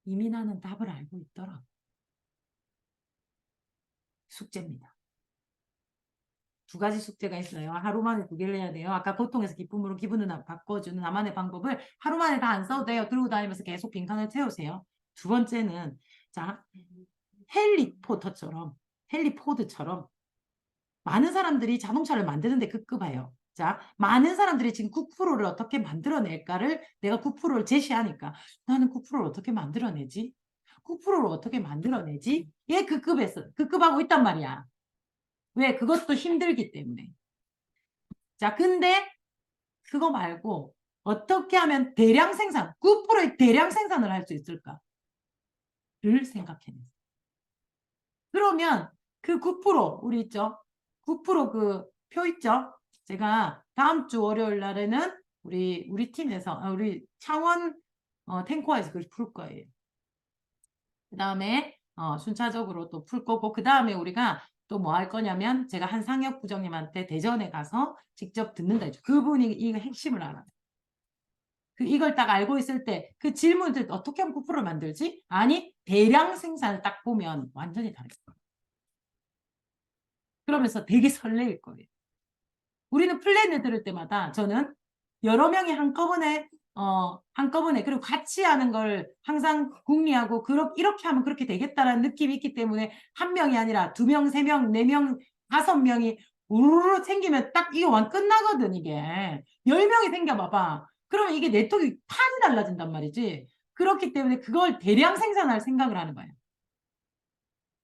이미 나는 답을 알고 있더라. 숙제입니다. 두 가지 숙제가 있어요. 하루 만에 두 개를 해야 돼요. 아까 고통에서 기쁨으로 기분을 바꿔주는 나만의 방법을 하루 만에 다 안 써도 돼요. 들고 다니면서 계속 빈칸을 채우세요. 두 번째는 자 헨리 포드처럼 많은 사람들이 자동차를 만드는데 급급해요. 자, 많은 사람들이 지금 9%를 어떻게 만들어낼까를 내가 9%를 제시하니까 나는 9%를 어떻게 만들어내지? 9%를 어떻게 만들어내지? 얘 급급하고 있단 말이야. 왜? 그것도 힘들기 때문에. 자, 근데 그거 말고 어떻게 하면 대량 생산, 9%의 대량 생산을 할 수 있을까를 생각해내. 그러면 그 9% 우리 있죠? 9%그 표 있죠? 제가 다음 주 월요일 날에는 우리 팀에서 우리 창원 탱코에서 그걸 풀 거예요. 그 다음에 순차적으로 또 풀 거고 그 다음에 우리가 또 뭐 할 거냐면 제가 한상혁 부장님한테 대전에 가서 직접 듣는다 했죠. 그분이 이거 핵심을 알아요. 이걸 딱 알고 있을 때 그 질문들 어떻게 하면 9%를 만들지? 아니 대량 생산을 딱 보면 완전히 다르죠. 그러면서 되게 설레일 거예요. 우리는 플랜을 들을 때마다 저는 여러 명이 한꺼번에 그리고 같이 하는 걸 항상 궁리하고 이렇게 하면 그렇게 되겠다라는 느낌이 있기 때문에 한 명이 아니라 두 명, 세 명, 네 명, 다섯 명이 우르르 생기면 딱 이거 완 끝나거든 이게. 10명이 생겨봐봐. 그러면 이게 네트워크 판이 달라진단 말이지. 그렇기 때문에 그걸 대량 생산할 생각을 하는 거예요.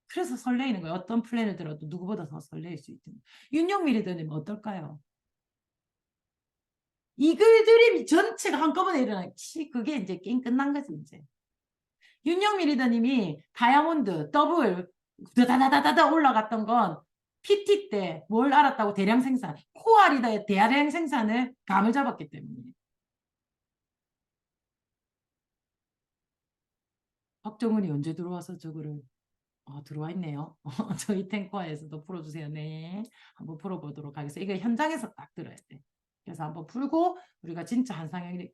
그래서 설레이는 거예요. 어떤 플랜을 들어도 누구보다 더 설레일 수 있는. 윤영미 리더님 어떨까요? 이 글들이 전체가 한꺼번에 일어나지. 그게 이제 게임 끝난 거지, 이제. 윤영미 리더님이 다이아몬드, 더블, 다다다다다 올라갔던 건 PT 때 뭘 알았다고 대량 생산, 코아 리더의 대량 생산을 감을 잡았기 때문에. 박정은이 언제 들어와서 저거를 들어와 있네요. 저희 탱커에서도 풀어주세요. 네. 한번 풀어보도록 하겠습니다. 이거 현장에서 딱 들어야 돼. 그래서 한번 풀고 우리가 진짜 한상혁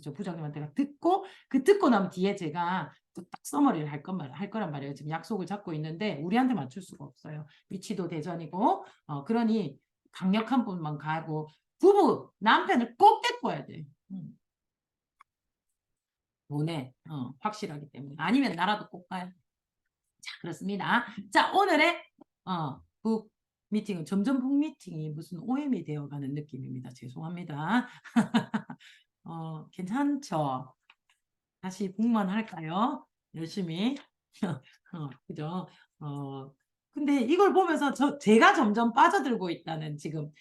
저 부장님한테 듣고 나면 뒤에 제가 또 딱 서머리를 할 거란 말이에요. 지금 약속을 잡고 있는데 우리한테 맞출 수가 없어요. 위치도 대전이고 그러니 강력한 분만 가고 부부 남편을 꼭 데리고 와야 돼. 보내 확실하기 때문에 아니면 나라도 꼭 가야 돼. 자, 그렇습니다. 자, 오늘의 북 미팅은 점점 북 미팅이 무슨 OM이 되어가는 느낌입니다. 죄송합니다. 괜찮죠? 다시 북만 할까요? 열심히. 그죠? 근데 이걸 보면서 제가 점점 빠져들고 있다는 지금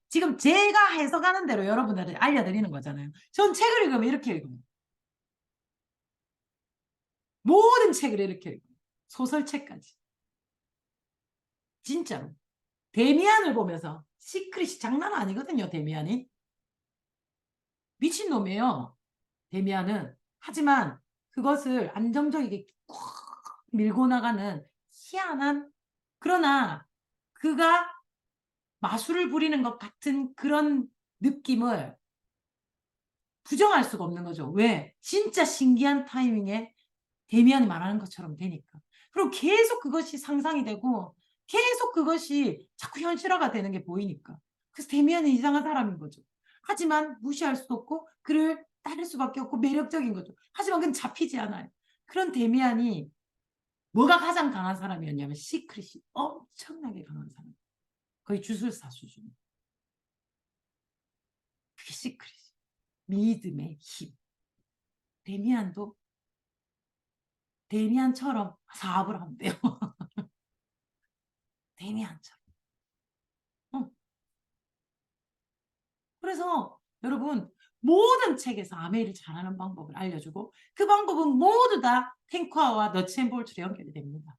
지금 제가 해석하는 대로 여러분들한테 알려드리는 거잖아요. 전 책을 읽으면 이렇게 읽어요. 모든 책을 이렇게 읽어요. 소설책까지. 진짜로. 데미안을 보면서 시크릿이 장난 아니거든요. 데미안이. 미친놈이에요. 데미안은. 하지만 그것을 안정적이게 꽉 밀고 나가는 희한한 그러나 그가 마술을 부리는 것 같은 그런 느낌을 부정할 수가 없는 거죠. 왜? 진짜 신기한 타이밍에 데미안이 말하는 것처럼 되니까. 그리고 계속 그것이 상상이 되고 계속 그것이 자꾸 현실화가 되는 게 보이니까. 그래서 데미안은 이상한 사람인 거죠. 하지만 무시할 수도 없고 그를 따를 수밖에 없고 매력적인 거죠. 하지만 그건 잡히지 않아요. 그런 데미안이 뭐가 가장 강한 사람이었냐면 시크릿이 엄청나게 강한 사람. 거의 주술사 수준. 그게 시크릿. 믿음의 힘. 데미안도 데미안처럼 사업을 하면 돼요. 데미안처럼. 어. 그래서 여러분 모든 책에서 아메이를 잘하는 방법을 알려주고 그 방법은 모두 다 탱커와 너츠앤볼트로 연결이 됩니다.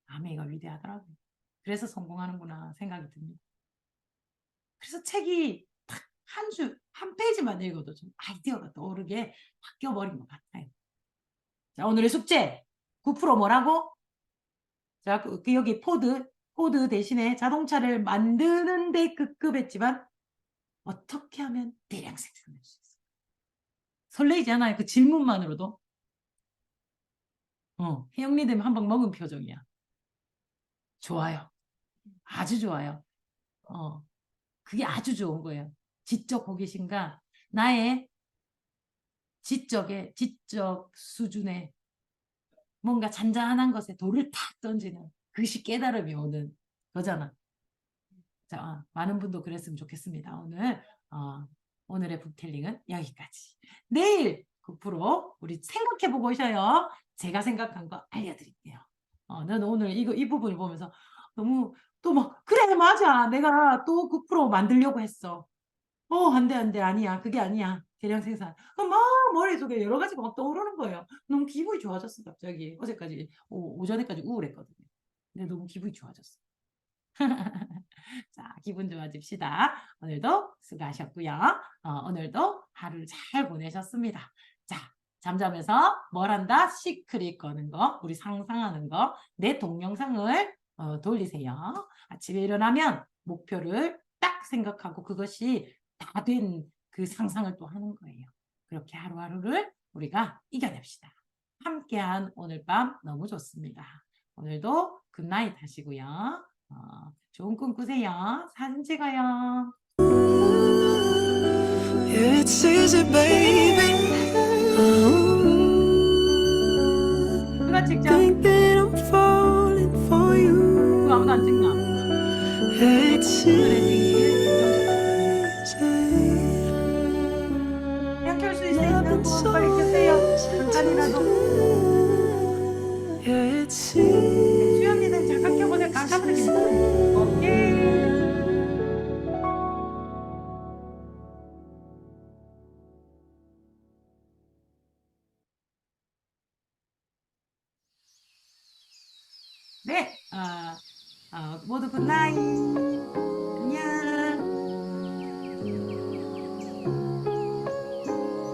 아메이가 위대하더라고요. 그래서 성공하는구나 생각이 듭니다. 그래서 책이 딱 한 페이지만 읽어도 좀 아이디어가 떠오르게 바뀌어버린 것 같아요. 자, 오늘의 숙제 9% 뭐라고? 자, 여기 포드 대신에 자동차를 만드는데 급급했지만 어떻게 하면 대량 생산할 수 있어요? 설레이지 않아요? 그 질문만으로도. 혜영리듬 한방 먹은 표정이야. 좋아요. 아주 좋아요. 어, 그게 아주 좋은 거예요. 지적 호기심과 나의 지적 수준에 뭔가 잔잔한 것에 돌을 탁 던지는 그것이 깨달음이 오는 거잖아. 자, 많은 분도 그랬으면 좋겠습니다. 오늘의 북텔링은 여기까지. 내일 9% 우리 생각해보고 오셔요. 제가 생각한 거 알려드릴게요. 나는 오늘 이 부분을 보면서 너무 또 막, 그래, 맞아. 내가 또 9% 만들려고 했어. 안 돼, 안 돼. 아니야. 그게 아니야. 대량 생산. 막 머릿속에 여러 가지가 막 떠오르는 거예요. 너무 기분이 좋아졌어, 갑자기. 어제까지, 오전에까지 우울했거든요. 근데 너무 기분이 좋아졌어. 자, 기분 좋아집시다. 오늘도 수고하셨고요. 오늘도 하루를 잘 보내셨습니다. 자, 잠자면서 뭘 한다? 시크릿 거는 거, 우리 상상하는 거, 내 동영상을 돌리세요. 아침에 일어나면 목표를 딱 생각하고 그것이 다 된 그 상상을 또 하는 거예요. 그렇게 하루하루를 우리가 이겨냅시다. 함께한 오늘 밤 너무 좋습니다. 오늘도 굿나잇 하시고요. 좋은 꿈 꾸세요. 사진 찍어요. It's easy, baby. 누가 찍죠? 누가 아무도 안 찍나? 오늘의 생일 그냥 켤수 있으니까 한번 빨리 켜세요. 잠깐이라도. 수연이는 잠깐 켜보세요. 깜깜해도 괜찮아요. 오케이. 네, 모두 굿나잇.